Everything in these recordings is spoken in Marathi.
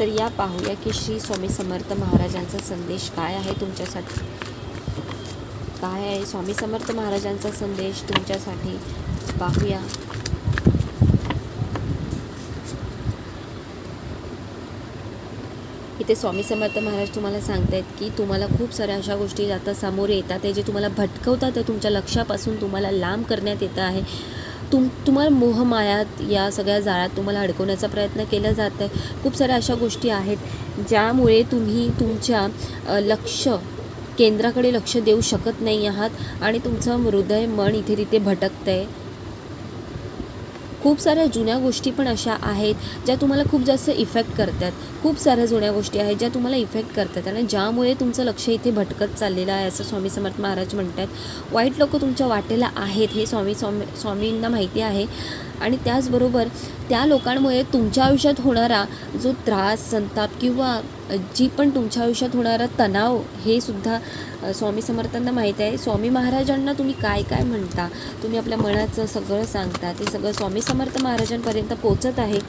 तर या पाहूया की श्री स्वामी समर्थ महाराजांचा संदेश काय आहे तुमच्यासाठी. काय आहे स्वामी समर्थ महाराजांचा संदेश तुमच्यासाठी, पाहूया. इथे स्वामी समर्थ महाराज तुम्हाला सांगतायत की तुम्हाला खूप साऱ्या अशा गोष्टी आता सामोरे येतात जे तुम्हाला भटकवतात, तुमच्या लक्षापासून तुम्हाला लांब करण्यात येतं आहे. तुम्हाला मोहमायात या सगळ्या जाळ्यात तुम्हाला अडकवण्याचा प्रयत्न केला जात आहे. खूप साऱ्या अशा गोष्टी आहेत ज्यामुळे तुम्ही तुमच्या केंद्राकडे लक्ष देऊ शकत नाही आहात आणि तुमचं हृदय मन इथे तिथे भटकतं आहे. खूप साऱ्या जुन्या गोष्टी पण अशा आहेत ज्या तुम्हाला खूप जास्त इफेक्ट करतात. खूप साऱ्या जुन्या गोष्टी आहेत ज्या तुम्हाला इफेक्ट करतात आणि ज्यामुळे तुमचं लक्ष इथे भटकत चाललेलं आहे असं स्वामी समर्थ महाराज म्हणतात. वाईट लोक तुमच्या वाटेला आहेत हे स्वामींना माहिती आहे आणि त्याचबरोबर त्या लोकांमुळे तुमच्या आयुष्यात होणारा जो त्रास, संताप किंवा जी पण तुमच्या आयुष्यात होणारा तणाव हे सुद्धा स्वामी समर्थांना माहीत आहे. स्वामी महाराजांना तुम्ही काय काय म्हणता, तुम्ही आपल्या मनाचं सगळं सांगता, ते सगळं स्वामी समर्थ महाराजांपर्यंत पोचत आहे.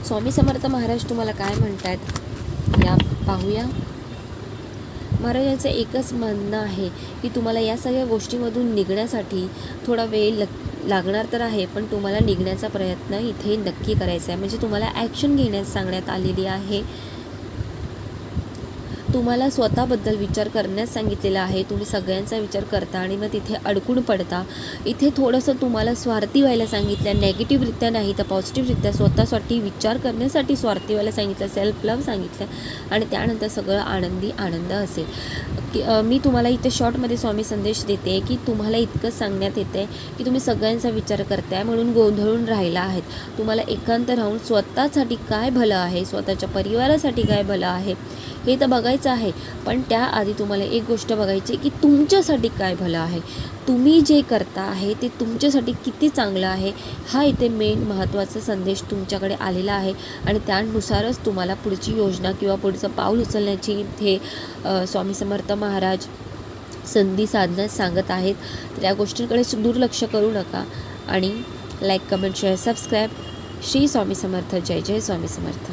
स्वामी समर्थ महाराज तुम्हाला काय म्हणतात या पाहूया. महाराजांचं एकच म्हणणं आहे की तुम्हाला या सगळ्या गोष्टीमधून निघण्यासाठी थोडा वेळ लागणार तर आहे, पण तुम्हाला निघण्याचा प्रयत्न इथे नक्की करायचा आहे. म्हणजे तुम्हाला ॲक्शन घेण्यास सांगण्यात आलेली आहे. तुम्हाला स्वतःबद्दल विचार करण्यास सांगितलेला आहे. तुम्ही सगळ्यांचा विचार करता आणि मग तिथे अडकून पडता. इथे थोडंसं तुम्हाला स्वार्थी व्हायला सांगितलं, नेगेटिव्हरित्या नाही तर पॉझिटिव्हरित्या स्वतःसाठी विचार करण्यासाठी स्वार्थी व्हायला सांगितलं, सेल्फ लव्ह सांगितलं आणि त्यानंतर सगळं आनंद असेल. मी तुम्हाला इथे शॉर्टमध्ये स्वामी संदेश देते की तुम्हाला इतकंच सांगण्यात येतं आहे की तुम्ही सगळ्यांचा विचार करताय म्हणून गोंधळून राहिला आहेत. तुम्हाला एकांत राहून स्वतःसाठी काय भलं आहे, स्वतःच्या परिवारासाठी काय भलं आहे हे तर बघायचं आहे, पण त्याआधी तुम्हाला एक गोष्ट बघायची की तुमच्यासाठी काय भलं आहे, तुम्ही जे करता आहे ते तुमच्यासाठी किती चांगलं आहे. हा इथे मेन महत्त्वाचा संदेश तुमच्याकडे आलेला आहे आणि त्यानुसारच तुम्हाला पुढची योजना किंवा पुढचं पाऊल उचलण्याची इथे स्वामी समर्थ महाराज संधी साधण्यास सांगत आहेत. तर या गोष्टींकडे दुर्लक्ष करू नका आणि like, comment, share, subscribe. Shri Swami Samarth. जय जय स्वामी समर्थ.